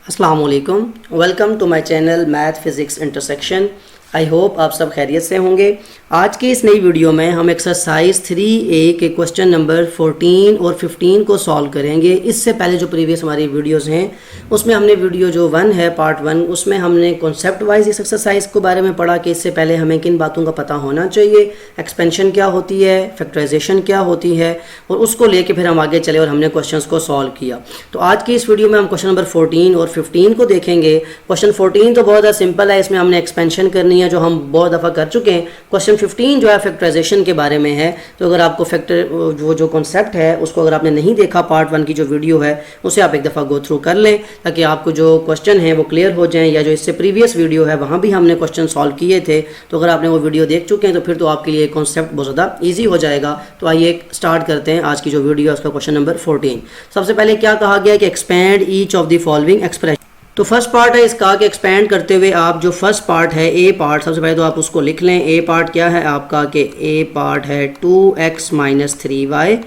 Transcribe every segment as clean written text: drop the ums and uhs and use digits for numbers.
अस्सलाम वालेकुम, welcome to my channel math physics intersection. I hope आप सब खैरियत से होंगे। आज की इस नई वीडियो में हम एक्सरसाइज 3A के क्वेश्चन नंबर 14 और 15 को सॉल्व करेंगे। इससे पहले जो प्रीवियस हमारी वीडियोस हैं उसमें हमने वीडियो जो 1 है पार्ट 1 उसमें हमने कॉन्सेप्ट वाइज इस एक्सरसाइज के बारे में पढ़ा कि इससे पहले हमें किन बातों का पता होना चाहिए, एक्सपेंशन क्या होती है, फैक्टराइजेशन क्या होती है, और उसको लेके फिर हम आगे चले और हमने क्वेश्चंस को सॉल्व किया। तो आज की इस वीडियो में हम क्वेश्चन नंबर 14 और 15 को देखेंगे। क्वेश्चन 14 तो बहुत ज़्यादा सिंपल है, इसमें हमने एक्सपेंशन करनी है जो हम बहुत दफ़ा कर चुके हैं। क्वेश्चन 15 जो है फैक्टराइजेशन के बारे में है। तो अगर आपको फैक्टर वो जो कॉन्सेप्ट है उसको अगर आपने नहीं देखा, पार्ट 1 की जो वीडियो है उसे आप एक दफ़ा गो थ्रू कर लें ताकि आपको जो क्वेश्चन है वो क्लियर हो जाएं, या जो इससे प्रीवियस वीडियो है वहाँ भी हमने क्वेश्चन सॉल्व किए थे। तो अगर आपने वो वीडियो देख चुके हैं तो फिर तो आपके लिए कॉन्सेप्ट बहुत ज़्यादा ईजी हो जाएगा। तो आइए स्टार्ट करते हैं आज की जो वीडियो है उसका क्वेश्चन नंबर 14। सबसे पहले क्या कहा गया है कि expand each of the following expression. तो फर्स्ट पार्ट है इसका कि एक्सपैंड करते हुए आप जो फर्स्ट पार्ट है ए पार्ट, सबसे पहले तो आप उसको लिख लें। ए पार्ट क्या है आपका कि ए पार्ट है 2x - 3y,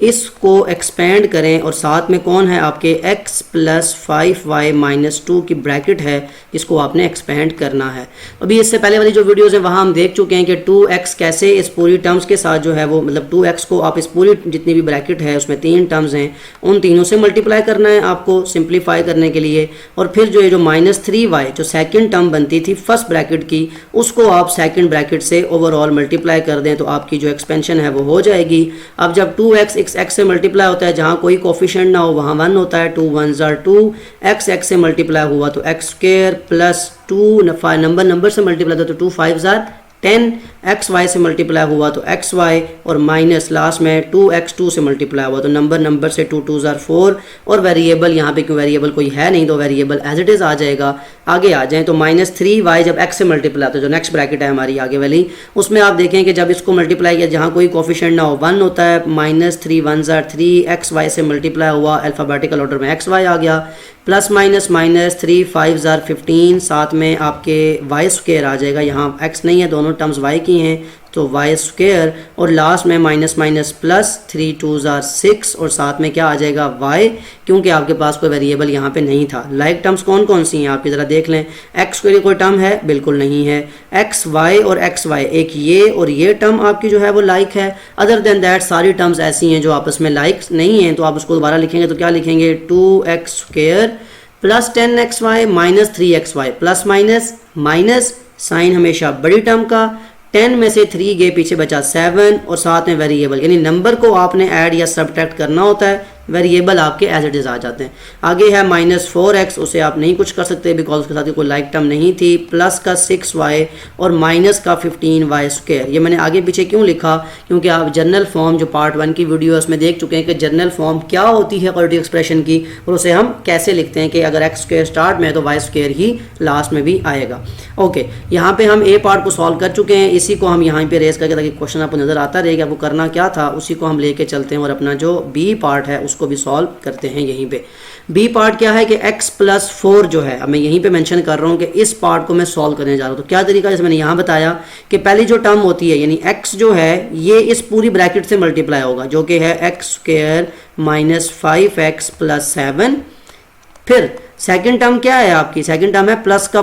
इसको एक्सपेंड करें और साथ में कौन है आपके x + 5y - 2 की ब्रैकेट है, इसको आपने एक्सपेंड करना है। अभी इससे पहले वाली जो वीडियोस हैं वहाँ हम देख चुके हैं कि 2x कैसे इस पूरी टर्म्स के साथ जो है वो मतलब 2x को आप इस पूरी जितनी भी ब्रैकेट है उसमें 3 टर्म्स हैं उन तीनों से मल्टीप्लाई करना है आपको सिंप्लीफाई करने के लिए। और फिर जो ये जो -3y जो सेकेंड टर्म बनती थी फर्स्ट ब्रैकेट की, उसको आप सेकेंड ब्रैकेट से ओवरऑल मल्टीप्लाई कर दें तो आपकी जो एक्सपेंशन है वो हो जाएगी। अब जब 2x x से मल्टीप्लाई होता है, जहाँ कोई कोफिशिएंट ना हो वहाँ 1 होता है, 2 1s are 2, x से मल्टीप्लाई हुआ तो x² + 2 नंबर से मल्टीप्लाई होता है तो 2 5s are 10, xy से मल्टीप्लाई हुआ तो xy, और माइनस लास्ट में 2x2 से मल्टीप्लाई हुआ तो नंबर से 2 2s are 4, और वेरिएबल यहाँ पे क्यों वेरिएबल कोई है नहीं तो वेरिएबल एज इट इज़ आ जाएगा। आगे आ जाएं तो -3y जब x से मल्टीप्लाई होता है, जो नेक्स्ट ब्रैकेट है हमारी आगे वाली, उसमें आप देखें कि जब इसको मल्टीप्लाई किया जहाँ कोई कोफिशिएंट ना हो 1 होता है, -3 1s are 3, xy से मल्टीप्लाई हुआ अल्फ़ाबेटिकल ऑर्डर में xy आ गया, +-3 5s are 15, साथ में आपके y² आ जाएगा, यहाँ x नहीं है दोनों टर्म्स y की हैं तो y², और लास्ट में -+3 2s are 6, और साथ में क्या आ जाएगा y, क्योंकि आपके पास कोई वेरिएबल यहाँ पे नहीं था। लाइक टर्म्स कौन कौन सी हैं आपकी ज़रा देख लें। x के लिए कोई टर्म है? बिल्कुल नहीं है। xy और xy एक ये और ये टर्म आपकी जो है वो लाइक है। अदर देन दैट सारी टर्म्स ऐसी हैं जो आपस में लाइक नहीं हैं, तो आप उसको दोबारा लिखेंगे तो क्या लिखेंगे 2x² + 10xy - 3xy plus minus sign हमेशा बड़ी टर्म का, 10 में से 3 गए पीछे बचा 7, और साथ में वेरिएबल यानी नंबर को आपने ऐड या सब्ट्रैक्ट करना होता है, वेरिएबल आपके एज इट इज़ आ जाते हैं। आगे है -4x, उसे आप नहीं कुछ कर सकते बिकॉज उसके साथ कोई लाइक टर्म नहीं थी, प्लस का 6y और माइनस का 15y²। ये मैंने आगे पीछे क्यों लिखा, क्योंकि आप जनरल फॉर्म जो पार्ट 1 की वीडियो है उसमें देख चुके हैं कि जनरल फॉर्म क्या होती है क्वाड्रेटिक एक्सप्रेशन की, और उसे हम कैसे लिखते हैं कि अगर x² स्टार्ट में है तो y² ही लास्ट में भी आएगा। ओके, यहाँ पे हम ए पार्ट को सॉल्व कर चुके हैं, इसी को हम यहाँ पे रेस करके ताकि क्वेश्चन आपको नज़र आता रहेगा वो करना क्या था, उसी को हम लेके चलते हैं और अपना जो बी पार्ट है को भी सॉल्व करते हैं। यहीं पे बी पार्ट क्या है कि x + 4 जो है, अब मैं यहीं पे मेंशन कर रहा हूँ कि इस पार्ट को मैं सॉल्व करने जा रहा हूँ। तो क्या तरीका, जैसे मैंने यहाँ बताया कि पहली जो टर्म होती है यानी x जो है ये इस पूरी ब्रैकेट से मल्टीप्लाई होगा जो कि है x² - 5x + 7। फिर सेकंड टर्म क्या है आपकी, सेकंड टर्म है प्लस का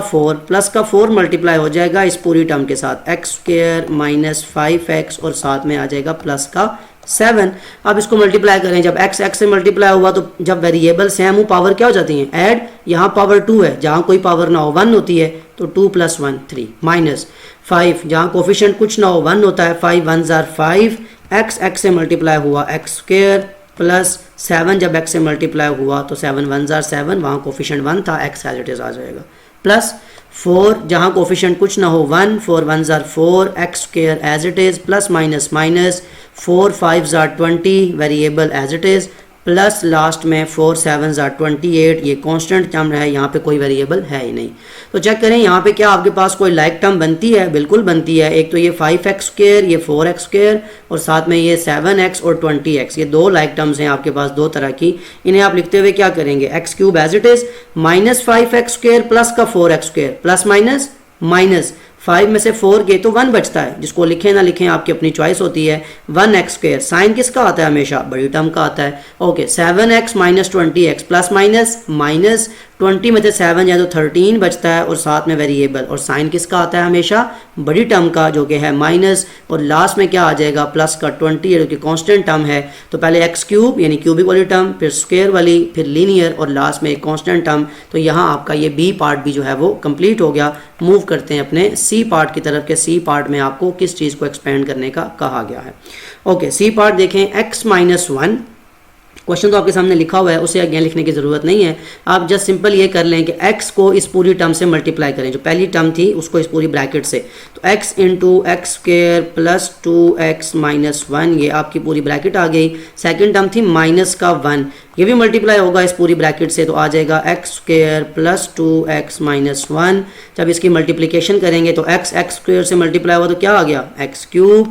4 मल्टीप्लाई हो जाएगा इस पूरी टर्म के साथ, x² - 5x और साथ में आ जाएगा प्लस का 7। अब इसको मल्टीप्लाई करें, जब x से मल्टीप्लाई हुआ तो जब वेरिएबल सेम हो पावर क्या हो जाती है ऐड, यहाँ पावर 2 है जहाँ कोई पावर ना हो 1 होती है तो 2 + 1 3, -5 जहाँ कोफिशिएंट कुछ ना हो 1 होता है, 5 1s are 5, x से मल्टीप्लाई हुआ x² प्लस 7 जब x से मल्टीप्लाई हुआ तो 7 1s are 7, वहाँ कोफिशिएंट 1 था, x एज इट इज़ आ जाएगा, प्लस 4 जहाँ कोफिशिएंट कुछ ना हो 1, 4 1s are 4, x² as it is, plus minus 4 5s are 20, variable as it is, plus last में 4 7s are 28, ये कांस्टेंट टर्म है, यहाँ पे कोई वेरिएबल है ही नहीं। तो चेक करें यहाँ पे क्या आपके पास कोई लाइक टर्म बनती है, बिल्कुल बनती है। एक तो ये 5x², ये 4x² और साथ में ये 7x और 20x, ये दो लाइक टर्म्स हैं आपके पास दो तरह की। इन्हें आप लिखते हुए क्या करेंगे, x³ as it is -5x² plus का 4x² प्लस माइनस 5 में से 4 गए तो 1 बचता है, जिसको लिखें ना लिखें आपकी अपनी चॉइस होती है। 1x², साइन किसका आता है हमेशा, बड़ी टर्म का आता है। Okay 7x minus 20x plus minus minus 20 में से 7 जाए तो 13 बचता है और साथ में वेरिएबल, और साइन किसका आता है हमेशा, बड़ी टर्म का, जो कि है माइनस, और लास्ट में क्या आ जाएगा प्लस का 20 जो कि कांस्टेंट टर्म है। तो पहले x³ यानी क्यूबिक वाली टर्म, फिर स्क्वायर वाली, फिर लीनियर और लास्ट में एक कांस्टेंट टर्म। तो यहाँ आपका ये बी पार्ट भी जो है वो कंप्लीट हो गया। मूव करते हैं अपने सी पार्ट की तरफ के सी पार्ट में आपको किस चीज़ को एक्सपेंड करने का कहा गया है। ओके सी पार्ट देखें, x-1 क्वेश्चन तो आपके सामने लिखा हुआ है, उसे अगेन लिखने की ज़रूरत नहीं है। आप जस्ट सिंपल ये कर लें कि x को इस पूरी टर्म से मल्टीप्लाई करें, जो पहली टर्म थी उसको इस पूरी ब्रैकेट से, तो x into x² plus 2x-1 ये आपकी पूरी ब्रैकेट आ गई। सेकंड टर्म थी माइनस का 1, ये भी मल्टीप्लाई होगा इस पूरी ब्रैकेट से, तो आ जाएगा x² प्लस 2x-1। जब इसकी मल्टीप्लिकेशन करेंगे तो x² से मल्टीप्लाई हुआ तो क्या आ गया, x³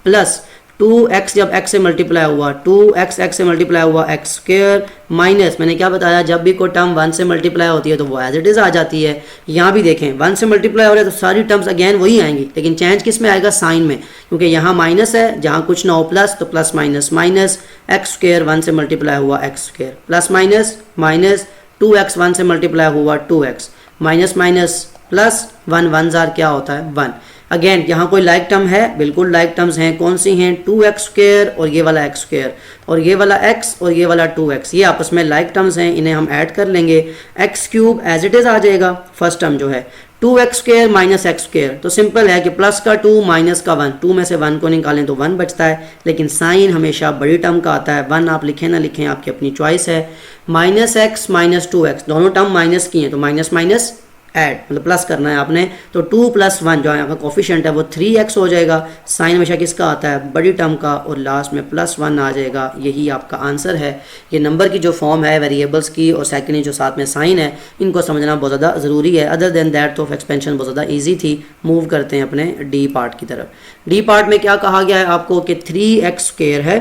प्लस 2x जब x से मल्टीप्लाई हुआ, 2x से मल्टीप्लाई हुआ x² माइनस, मैंने क्या बताया, जब भी कोई टर्म 1 से मल्टीप्लाई होती है तो वो एज इट इज़ आ जाती है। यहाँ भी देखें 1 से मल्टीप्लाई हो रहा है तो सारी टर्म्स अगेन वही आएंगी, लेकिन चेंज किस में आएगा, साइन में, क्योंकि यहाँ माइनस है, जहाँ कुछ ना हो प्लस, तो प्लस माइनस माइनस, x² 1 से मल्टीप्लाई हुआ x² plus minus minus 2x 1 से मल्टीप्लाई हुआ 2x minus minus plus 1 1 jar क्या होता है 1। अगेन यहाँ कोई लाइक टर्म है, बिल्कुल लाइक टर्म्स हैं, कौन सी हैं, 2x² और ये वाला x² और ये वाला x और ये वाला 2x, ये आपस में लाइक टर्म्स हैं, इन्हें हम ऐड कर लेंगे। x³ एज इट इज़ आ जाएगा, फर्स्ट टर्म जो है 2x² माइनस x², तो सिंपल है कि प्लस का 2 माइनस का 1, 2 में से 1 को निकालें तो 1 बचता है, लेकिन साइन हमेशा बड़ी टर्म का आता है। 1 आप लिखें ना लिखें आपकी अपनी चॉइस है। माइनस x माइनस 2x, दोनों टर्म माइनस की हैं तो माइनस माइनस ऐड, मतलब प्लस करना है आपने, तो 2 प्लस 1 जो यहाँ का कोफिशिएंट है वो 3x हो जाएगा। साइन हमेशा किसका आता है, बड़ी टर्म का, और लास्ट में प्लस 1 आ जाएगा। यही आपका आंसर है। ये नंबर की जो फॉर्म है वेरिएबल्स की और सेकंडली जो साथ में साइन है, इनको समझना बहुत ज़्यादा ज़रूरी है। अदर देन दैट तो एक्सपेंशन बहुत ज़्यादा ईजी थी। मूव करते हैं अपने डी पार्ट की तरफ। डी पार्ट में क्या कहा गया है आपको कि 3x² है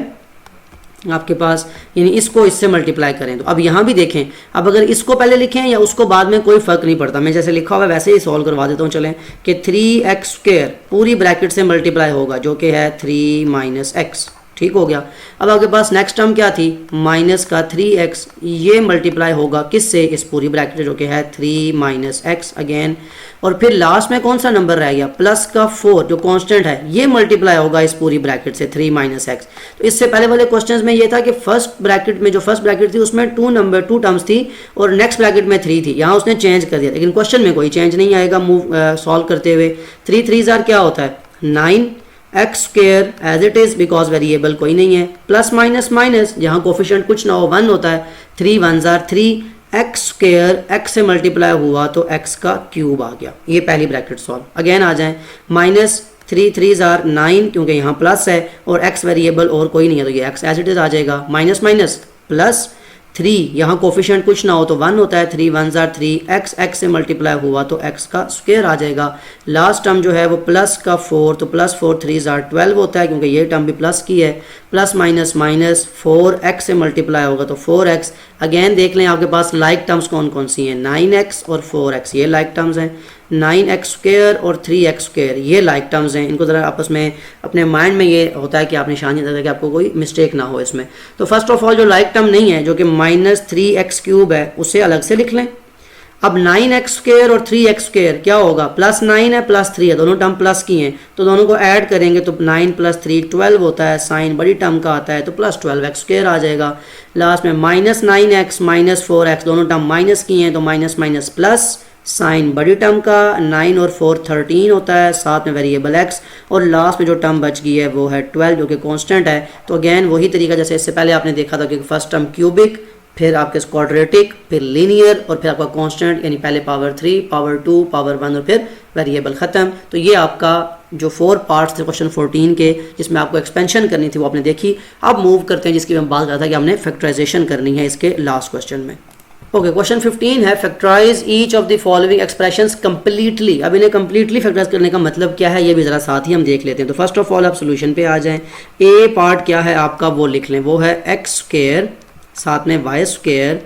आपके पास, यानी इसको इससे मल्टीप्लाई करें। तो अब यहाँ भी देखें, अब अगर इसको पहले लिखें या उसको बाद में कोई फ़र्क नहीं पड़ता, मैं जैसे लिखा हुआ है वैसे ही सॉल्व करवा देता हूँ। चलें कि 3x² पूरी ब्रैकेट से मल्टीप्लाई होगा, जो कि है 3 माइनस x, ठीक हो गया। अब आपके पास नेक्स्ट टर्म क्या थी, माइनस का 3x, ये मल्टीप्लाई होगा किससे, इस पूरी ब्रैकेट जो कि है 3 माइनस x अगेन, और फिर लास्ट में कौन सा नंबर रह गया, प्लस का 4 जो कांस्टेंट है, ये मल्टीप्लाई होगा इस पूरी ब्रैकेट से 3 माइनस x। तो इससे पहले वाले क्वेश्चंस में ये था कि फर्स्ट ब्रैकेट में, जो फर्स्ट ब्रैकेट थी उसमें 2 टर्म्स थी और नेक्स्ट ब्रैकेट में 3 थी, यहाँ उसने चेंज कर दिया, लेकिन क्वेश्चन में कोई चेंज नहीं आएगा। मूव सॉल्व करते हुए 3 3 जार क्या होता है 9, x² as it is because variable कोई नहीं है, प्लस माइनस माइनस, जहाँ कोफिशिएंट कुछ ना हो 1 होता है, 3 1 जार 3, x² x से मल्टीप्लाई हुआ तो x का क्यूब आ गया। ये पहली ब्रैकेट सॉल्व। अगेन आ जाएं, माइनस 3 3 जार 9, क्योंकि यहाँ प्लस है और x वेरिएबल और कोई नहीं है तो ये x एज इट इज़ आ जाएगा। माइनस माइनस प्लस 3, यहाँ कोफिशिएंट कुछ ना हो तो 1 होता है, 3 1 जार 3, x से मल्टीप्लाई हुआ तो x का स्क्वायर आ जाएगा। लास्ट टर्म जो है वो प्लस का 4, तो प्लस 4 3 जार 12 होता है, क्योंकि ये टर्म भी प्लस की है। प्लस माइनस माइनस 4x से मल्टीप्लाई होगा तो 4x। अगेन देख लें आपके पास लाइक टर्म्स कौन कौन सी हैं, 9x और 4x, ये लाइक टर्म्स हैं। 9x² और 3x², ये लाइक टर्म्स हैं। इनको ज़रा आपस में अपने माइंड में ये होता है कि आप निशान देता है कि आपको कोई मिस्टेक ना हो इसमें। तो फर्स्ट ऑफ ऑल जो लाइक टर्म नहीं है, जो कि माइनस 3x³ है, उसे अलग से लिख लें। अब 9x² और 3x² क्या होगा, प्लस 9 है प्लस 3 है, दोनों टर्म प्लस की हैं, तो दोनों को ऐड करेंगे तो 9 प्लस 3 12 होता है। साइन बड़ी टर्म का आता है तो प्लस 12x² आ जाएगा। लास्ट में माइनस 9x माइनस 4x, दोनों टर्म माइनस की हैं तो माइनस माइनस प्लस, साइन बड़ी टर्म का 9 और 4 13 होता है, साथ में वेरिएबल x, और लास्ट में जो टर्म बच गई है वो है 12 जो कि कांस्टेंट है। तो अगेन वही तरीका जैसे इससे पहले आपने देखा था कि फर्स्ट टर्म क्यूबिक, फिर आपके क्वाड्रेटिक, फिर लीनियर, और फिर आपका कांस्टेंट, यानी पहले पावर 3 पावर 2 पावर 1 और फिर वेरिएबल ख़त्म। तो ये आपका जो 4 पार्ट्स थे क्वेश्चन 14 के, जिसमें आपको एक्सपेंशन करनी थी वो आपने देखी। अब मूव करते हैं जिसकी मैं बात कर रहा था कि हमने फैक्टराइजेशन करनी है इसके लास्ट क्वेश्चन में। ओके, क्वेश्चन 15 है factorise each of the following expressions completely. अब इन्हें कंप्लीटली फैक्टराइज करने का मतलब क्या है, ये भी ज़रा साथ ही हम देख लेते हैं। तो फर्स्ट ऑफ ऑल आप सोल्यूशन पे आ जाएं। ए पार्ट क्या है आपका वो लिख लें, वो है x² साथ में y²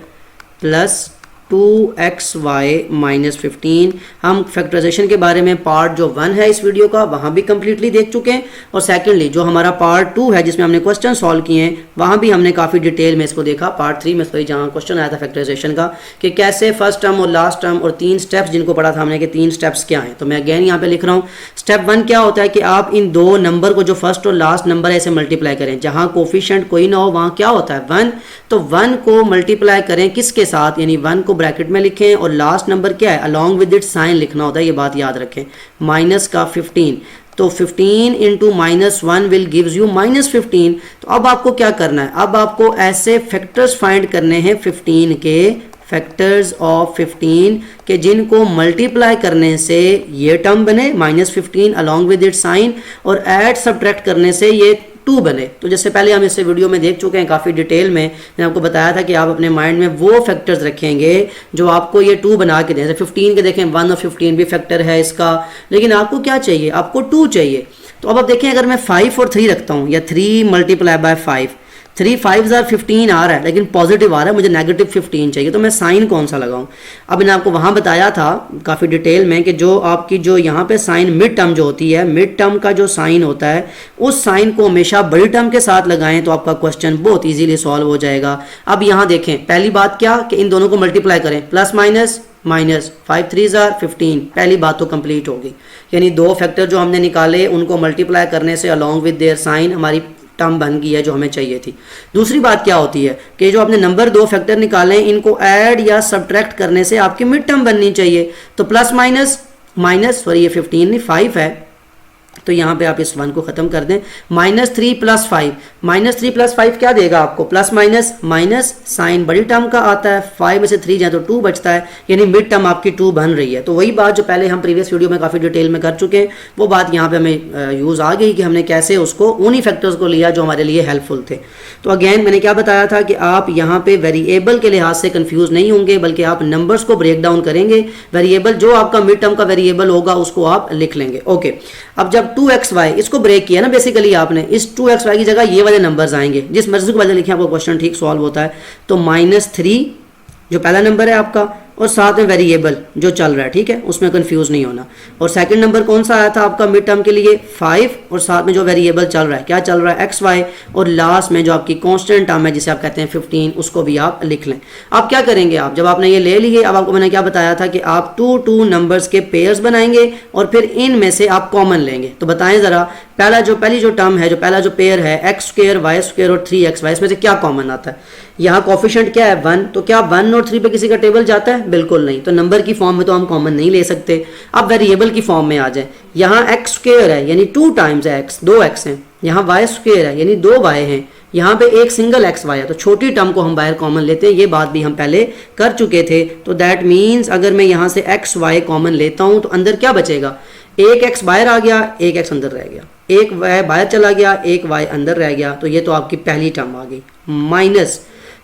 प्लस 2xy माइनस 15। हम फैक्टराइजेशन के बारे में पार्ट जो 1 है इस वीडियो का वहाँ भी कम्प्लीटली देख चुके हैं, और सेकेंडली जो हमारा पार्ट 2 है जिसमें हमने क्वेश्चन सॉल्व किए हैं वहाँ भी हमने काफ़ी डिटेल में इसको देखा। पार्ट 3 में सॉरी जहाँ क्वेश्चन आया था फैक्टराइजेशन का कि कैसे फर्स्ट टर्म और लास्ट टर्म और 3 स्टेप्स जिनको पढ़ा था हमने कि 3 स्टेप्स क्या हैं। तो मैं अगेन यहाँ पे लिख रहा हूँ। स्टेप 1 क्या होता है कि आप इन दो नंबर को जो फर्स्ट और लास्ट नंबर है इसे मल्टीप्लाई करें। जहाँ कोफिशिएंट कोई ना हो वहाँ क्या होता है 1, तो 1 को मल्टीप्लाई करें किसके साथ, यानी 1 को ब्रैकेट में लिखें और लास्ट नंबर क्या है अलॉन्ग विद इट साइन लिखना होता है, ये बात याद रखें। माइनस का 15, तो 15 इंटू -1 विल गिव्स यू -15। तो अब आपको क्या करना है, अब आपको ऐसे फैक्टर्स फाइंड करने हैं 15 के, फैक्टर्स ऑफ 15 के जिनको मल्टीप्लाई करने से ये टर्म बने -15 अलॉन्ग विद इट साइन, और ऐड सब्ट्रैक्ट करने से ये 2 बने। तो जैसे पहले हम इसे वीडियो में देख चुके हैं काफ़ी डिटेल में, मैंने आपको बताया था कि आप अपने माइंड में वो फैक्टर्स रखेंगे जो आपको ये 2 बना के दें। जैसे 15 के देखें 1 और 15 भी फैक्टर है इसका, लेकिन आपको क्या चाहिए, आपको 2 चाहिए। तो अब आप देखें अगर मैं 5 और 3 रखता हूँ या 3 मल्टीप्लाई बाय 5, 3 5 15 आ रहा है लेकिन पॉजिटिव आ रहा है, मुझे नेगेटिव 15 चाहिए, तो मैं साइन कौन सा लगाऊं। अब मैंने आपको वहां बताया था काफ़ी डिटेल में कि जो आपकी जो यहाँ पे साइन मिड टर्म जो होती है, मिड टर्म का जो साइन होता है उस साइन को हमेशा बड़ी टर्म के साथ लगाएं तो आपका क्वेश्चन बहुत ईजीली सॉल्व हो जाएगा। अब यहाँ देखें पहली बात क्या कि इन दोनों को मल्टीप्लाई करें, प्लस माइनस माइनस 5 3 15, पहली बात तो कंप्लीट होगी। यानी दो फैक्टर जो हमने निकाले उनको मल्टीप्लाई करने से अलॉन्ग विद देयर साइन हमारी टर्म बन गई है जो हमें चाहिए थी। दूसरी बात क्या होती है कि जो आपने नंबर 2 फैक्टर निकाले इनको ऐड या सब्ट्रैक्ट करने से आपकी मिड टर्म बननी चाहिए। तो प्लस माइनस माइनस सॉरी ये 15 नहीं 5 है, तो यहाँ पे आप इस 1 को खत्म कर दें। -3 + 5, -3 + 5 क्या देगा आपको, प्लस माइनस माइनस साइन बड़ी टर्म का आता है, 5 में से 3 जाए तो 2 बचता है, यानी मिड टर्म आपकी 2 बन रही है। तो वही बात जो पहले हम प्रीवियस वीडियो में काफ़ी डिटेल में कर चुके हैं वो बात यहाँ पे हमें यूज़ आ गई कि हमने कैसे उसको उन्हीं फैक्टर्स को लिया जो हमारे लिए हेल्पफुल थे। तो अगेन मैंने क्या बताया था कि आप यहाँ पे वेरिएबल के लिहाज से कन्फ्यूज़ नहीं होंगे, बल्कि आप नंबर्स को ब्रेक डाउन करेंगे। वेरिएबल जो आपका मिड टर्म का वेरिएबल होगा उसको आप लिख लेंगे। ओके, अब जब 2xy इसको ब्रेक किया ना बेसिकली आपने, इस 2xy की जगह ये वाले नंबर्स आएंगे, जिस मर्जी को वजह लिखें आपको क्वेश्चन ठीक सॉल्व होता है। तो -3 जो पहला नंबर है आपका, और साथ में वेरिएबल जो चल रहा है, ठीक है, उसमें कंफ्यूज नहीं होना। और सेकंड नंबर कौन सा आया था आपका मिड टर्म के लिए 5, और साथ में जो वेरिएबल चल रहा है क्या चल रहा है xy, और लास्ट में जो आपकी कांस्टेंट टर्म है जिसे आप कहते हैं 15 उसको भी आप लिख लें। अब क्या करेंगे आप, जब आपने ये ले लिए, अब आपको मैंने क्या बताया था कि आप 2 नंबर्स के पेयर्स बनाएंगे और फिर इनमें से आप कॉमन लेंगे। तो बताएं जरा पहली जो टर्म है, जो पहला जो पेयर है x² y² और 3xy, इसमें से क्या कॉमन आता है। यहाँ कोफिशिएंट क्या है 1, तो क्या 1 और 3 पे किसी का टेबल जाता है, बिल्कुल नहीं। तो नंबर की फॉर्म में तो हम कॉमन नहीं ले सकते। अब वेरिएबल की फॉर्म में आ जाए, यहाँ x² है यानी 2 टाइम्स x, 2x है, यहाँ y² है यानी 2y है, यहाँ पे एक सिंगल xy है, तो छोटी टर्म को हम बाहर कॉमन लेते हैं। ये बात भी हम पहले कर चुके थे। तो दैट मीन्स अगर मैं यहाँ से xy कॉमन लेता हूँ तो अंदर क्या बचेगा, एक x बाहर आ गया, एक x अंदर रह गया, एक y बाहर चला गया, एक y अंदर रह गया। तो ये तो आपकी पहली टर्म आ गई।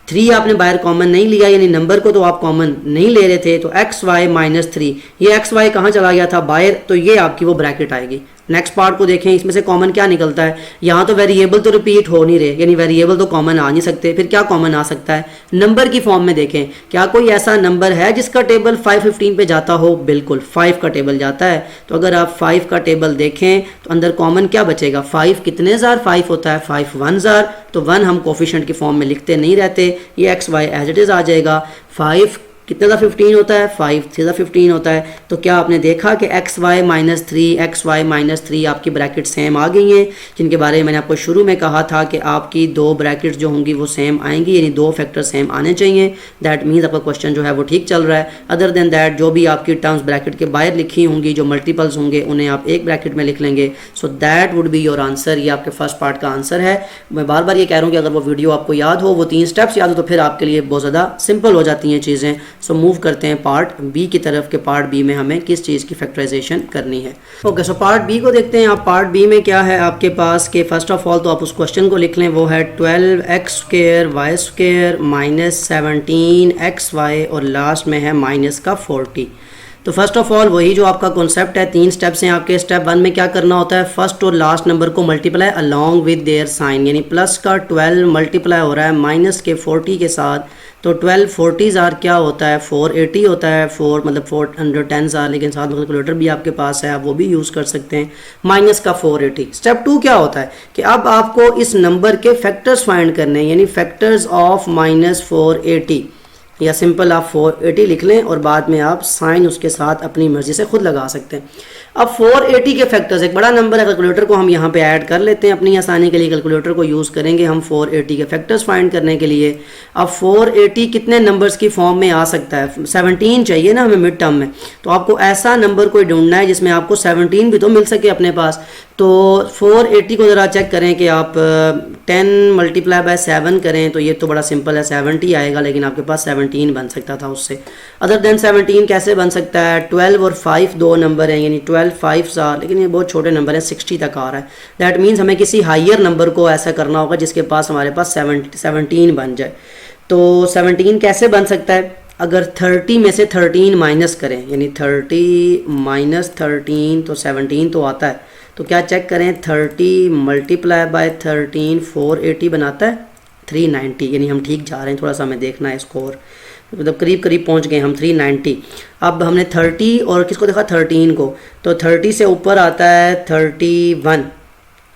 -3 आपने बाहर कॉमन नहीं लिया, यानी नंबर को तो आप कॉमन नहीं ले रहे थे, तो xy -3, ये xy कहाँ चला गया था बाहर, तो ये आपकी वो ब्रैकेट आएगी। नेक्स्ट पार्ट को देखें, इसमें से कॉमन क्या निकलता है, यहाँ तो वेरिएबल तो रिपीट हो नहीं रहे, यानी वेरिएबल तो कॉमन आ नहीं सकते, फिर क्या कॉमन आ सकता है, नंबर की फॉर्म में देखें, क्या कोई ऐसा नंबर है जिसका टेबल 515 पे जाता हो, बिल्कुल 5 का टेबल जाता है। तो अगर आप 5 का टेबल देखें तो अंदर कॉमन क्या बचेगा, 5 कितने जार 5 होता है, 5 1 जार, तो 1 हम कोफिशिएंट की फॉर्म में लिखते नहीं रहते, ये xy एज इट इज आ जाएगा। 5 कितने का 15 होता है, 5 3 15 होता है। तो क्या आपने देखा कि xy -3 आपकी ब्रैकेट सेम आ गई हैं, जिनके बारे में मैंने आपको शुरू में कहा था कि आपकी 2 ब्रैकेट्स जो होंगी वो सेम आएंगी, यानी 2 फैक्टर सेम आने चाहिए। दैट मीन्स आपका क्वेश्चन जो है वो ठीक चल रहा है। अदर देन दैट जो भी आपकी टर्म्स ब्रैकेट के बाहर लिखी होंगी, जो मल्टीपल्स होंगे, उन्हें आप एक ब्रैकेट में लिख लेंगे। So that would be your answer. ये आपके फर्स्ट पार्ट का आंसर है। मैं बार बार ये कह रहा हूँ कि अगर वो वीडियो आपको याद हो, वो 3 स्टेप्स याद हो, तो फिर आपके लिए बहुत ज़्यादा सिंपल हो जाती हैं चीज़ें। सो मूव करते हैं पार्ट बी की तरफ के पार्ट बी में हमें किस चीज़ की फैक्टराइजेशन करनी है। ओके, सो पार्ट बी को देखते हैं। आप पार्ट बी में क्या है आपके पास के फर्स्ट ऑफ ऑल तो आप उस क्वेश्चन को लिख लें, वो है 12x² y² -17xy और लास्ट में है -40। तो फर्स्ट ऑफ ऑल वही जो आपका कॉन्सेप्ट है, 3 स्टेप्स हैं आपके। स्टेप 1 में क्या करना होता है, फर्स्ट और लास्ट नंबर को multiply along with their sign, यानी प्लस का 12 मल्टीप्लाई हो रहा है माइनस के 40 के साथ, तो 12 40s आर क्या होता है 480 होता है, 4 मतलब 410 आर, लेकिन साथ में कैलकुलेटर भी आपके पास है, आप वो भी यूज़ कर सकते हैं, माइनस का 480। स्टेप 2 क्या होता है कि अब आपको इस नंबर के फैक्टर्स फाइंड करने हैं, यानी फैक्टर्स ऑफ माइनस 480, या सिंपल आप 480 लिख लें और बाद में आप साइन उसके साथ अपनी मर्जी से खुद लगा सकते हैं। अब 480 के फैक्टर्स, एक बड़ा नंबर है, कैलकुलेटर को हम यहाँ पे ऐड कर लेते हैं अपनी आसानी के लिए, कैलकुलेटर को यूज़ करेंगे हम 480 के फैक्टर्स फाइंड करने के लिए। अब 480 कितने नंबर्स की फॉर्म में आ सकता है, 17 चाहिए ना हमें मिड टर्म में, तो आपको ऐसा नंबर कोई ढूंढना है जिसमें आपको 17 भी तो मिल सके अपने पास। तो 480 को ज़रा चेक करें कि आप 10 मल्टीप्लाई बाय 7 करें तो ये तो बड़ा सिंपल है, 70 आएगा, लेकिन आपके पास 17 बन सकता था उससे। अदर देन 17 कैसे बन सकता है, 12 और 5 दो नंबर हैं, यानी 12 5s आर, लेकिन ये बहुत छोटे नंबर हैं, 60 तक आ रहा है। दैट मीन्स हमें किसी हाइयर नंबर को ऐसा करना होगा जिसके पास हमारे पास 17 बन जाए। तो 17 कैसे बन सकता है, अगर 30 में से 13 माइनस करें, यानी 30 माइनस 13 तो 17 तो आता है, तो क्या चेक करें 30 मल्टीप्लाई बाय 13 480 बनाता है 390, यानी हम ठीक जा रहे हैं, थोड़ा सा हमें देखना है स्कोर, मतलब करीब करीब पहुंच गए हम 390। अब हमने 30 और किसको देखा 13 को, तो 30 से ऊपर आता है 31,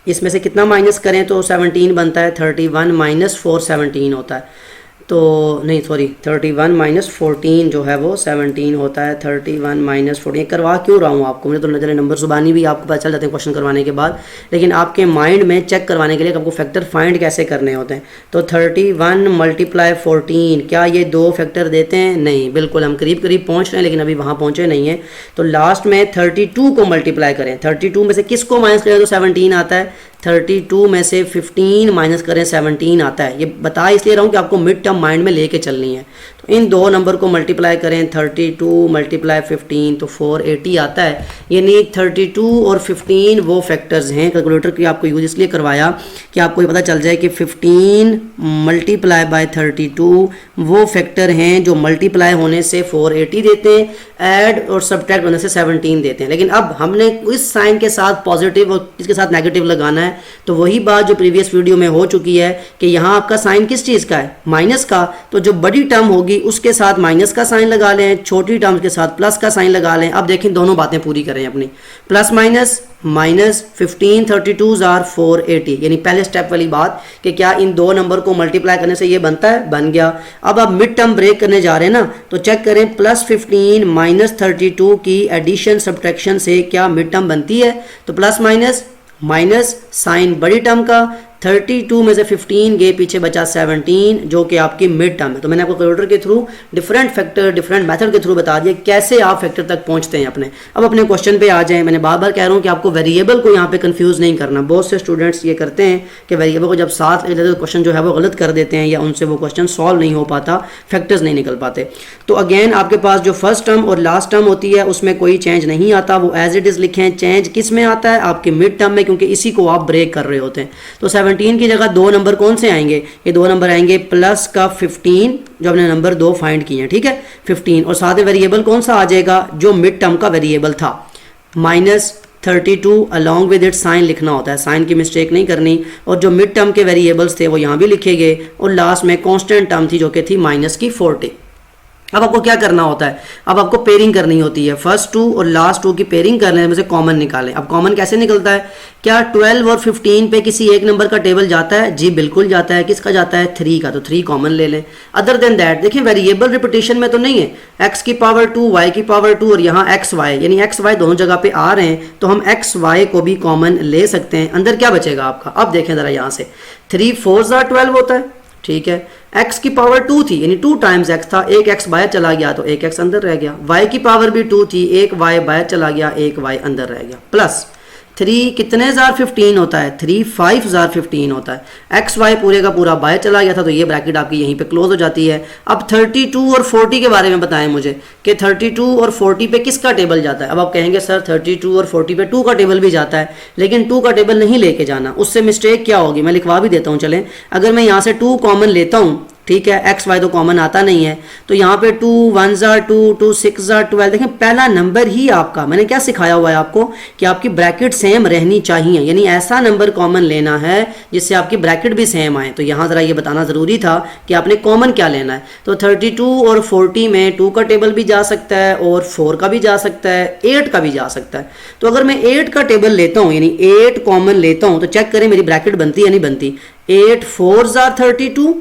इसमें से कितना माइनस करें तो 17 बनता है, 31 माइनस 4 17 होता है, तो नहीं सॉरी 31 माइनस 14 जो है वो 17 होता है, 31 माइनस 14 करवा क्यों रहा हूँ आपको, मुझे तो नजर नंबर जुबानी भी आपको पता चल जाते हैं क्वेश्चन करवाने के बाद, लेकिन आपके माइंड में चेक करवाने के लिए आपको फैक्टर फाइंड कैसे करने होते हैं। तो 31 मल्टीप्लाई 14, क्या ये 2 फैक्टर देते हैं, नहीं, बिल्कुल हम करीब करीब पहुँच रहे हैं लेकिन अभी वहाँ पहुँचे नहीं है। तो लास्ट में 32 को मल्टीप्लाई करें, 32 में से किसको माइनस करें तो 17 आता है, 32 में से 15 माइनस करें 17 आता है। ये बता इसलिए रहा हूँ कि आपको मिड टर्म माइंड में लेके चलनी है। तो इन दो नंबर को मल्टीप्लाई करें, 32 मल्टीप्लाई 15 तो 480 आता है, यानी 32 और 15 वो फैक्टर्स हैं। कैलकुलेटर की आपको यूज इसलिए करवाया कि आपको ये पता चल जाए कि 15 मल्टीप्लाई बाय 32 वो फैक्टर हैं जो मल्टीप्लाई होने से 480 देते हैं, ऐड और सब्ट्रैक्ट होने से 17 देते हैं। लेकिन अब हमने इस साइन के साथ पॉजिटिव और इसके साथ नेगेटिव लगाना है, तो वही बात जो प्रीवियस वीडियो में हो चुकी है कि यहाँ आपका साइन किस चीज़ का है, माइनस का, तो जो बड़ी टर्म होगी उसके साथ माइनस का साइन लगा लें, छोटी टर्म के साथ प्लस का साइन लगा लें। अब देखें दोनों बातें पूरी करें अपनी, plus minus minus 15 32s are 480, यानी पहले स्टेप वाली बात कि क्या इन दो नंबर को मल्टीप्लाई करने से ये बनता है, बन गया। अब आप मिड टर्म ब्रेक करने जा रहे हैं ना, तो चेक करें प्लस 15 माइनस 32 की एडिशन सब्ट्रैक्शन से क्या मिड टर्म बनती है, तो प्लस माइनस माइनस साइन बड़ी टर्म का, 32 में से 15 गए पीछे बचा 17 जो कि आपकी मिड टर्म है। तो मैंने आपको कैलकुलेटर के through different factor different method के थ्रू बता दिया कैसे आप फैक्टर तक पहुंचते हैं अपने। अब अपने क्वेश्चन पे आ जाएं। मैंने बार बार कह रहा हूं कि आपको वेरिएबल को यहाँ पे कंफ्यूज नहीं करना। बहुत से स्टूडेंट्स ये करते हैं कि वेरिएबल को जब साथ ले लेते तो क्वेश्चन जो है वो गलत कर देते हैं या उनसे वो क्वेश्चन सॉल्व नहीं हो पाता, फैक्टर्स नहीं निकल पाते। तो अगेन आपके पास जो फर्स्ट टर्म और लास्ट टर्म होती है उसमें कोई चेंज नहीं आता, वो एज इट इज लिखें। चेंज किस में आता है, आपके मिड टर्म में, क्योंकि इसी को आप ब्रेक कर रहे होते हैं। तो 17 की जगह दो नंबर कौन से आएंगे, ये दो नंबर आएंगे प्लस का 15 जो हमने नंबर 2 फाइंड किए हैं, ठीक है 15, और साथ में वेरिएबल कौन सा आ जाएगा जो मिड टर्म का वेरिएबल था, minus 32 along with it sign लिखना होता है, साइन की मिस्टेक नहीं करनी। और जो मिड टर्म के वेरिएबल्स थे वो यहाँ भी लिखे गए, और लास्ट में कांस्टेंट टर्म थी जो कि थी माइनस की 40। अब आपको क्या करना होता है, अब आपको पेयरिंग करनी होती है। फर्स्ट 2 और लास्ट 2 की पेयरिंग करने में से कॉमन निकालें। अब कॉमन कैसे निकलता है, क्या 12 और 15 पे किसी एक नंबर का टेबल जाता है, जी बिल्कुल जाता है। किसका जाता है, 3 का, तो 3 कॉमन ले लें। अदर देन दैट देखिए वेरिएबल रिपीटेशन में तो नहीं है, x की पावर 2 y की पावर 2 और यहाँ एक्स वाई, यानी एक्स वाई दोनों जगह पे आ रहे हैं, तो हम एक्स वाई को भी कॉमन ले सकते हैं। अंदर क्या बचेगा आपका, अब देखें जरा यहाँ से 3 4 12 होता है, ठीक है। x की पावर 2 थी यानी 2 टाइम्स x था, एक x बाहर चला गया तो एक x अंदर रह गया। y की पावर भी 2 थी, एक y बाहर चला गया, एक y अंदर रह गया। प्लस 3 कितने जार 15 होता है, 3 5 जार 15 होता है। एक्स वाई पूरे का पूरा बाहर चला गया था, तो ये ब्रैकेट आपकी यहीं पे क्लोज हो जाती है। अब 32 और 40 के बारे में बताएं मुझे कि 32 और 40 पे किसका टेबल जाता है। अब आप कहेंगे सर 32 और 40 पे 2 का टेबल भी जाता है, लेकिन 2 का टेबल नहीं लेके जाना, उससे मिस्टेक क्या होगी मैं लिखवा भी देता हूँ। चलें, अगर मैं यहाँ से 2 कॉमन लेता हूँ, ठीक है, एक्स वाई तो कॉमन आता नहीं है, तो यहाँ पे 2 1 2 2 6 12। देखें पहला नंबर ही आपका, मैंने क्या सिखाया हुआ है आपको कि आपकी ब्रैकेट सेम रहनी चाहिए, यानी ऐसा नंबर कॉमन लेना है जिससे आपकी ब्रैकेट भी सेम आए। तो यहाँ ज़रा ये बताना ज़रूरी था कि आपने कॉमन क्या लेना है। तो 32 और 40 में 2 का टेबल भी जा सकता है और 4 का भी जा सकता है, 8 का भी जा सकता है। तो अगर मैं 8 का टेबल लेता हूँ यानी 8 कॉमन लेता हूँ तो चेक करें मेरी ब्रैकेट बनती है नहीं बनती। 8 4 32,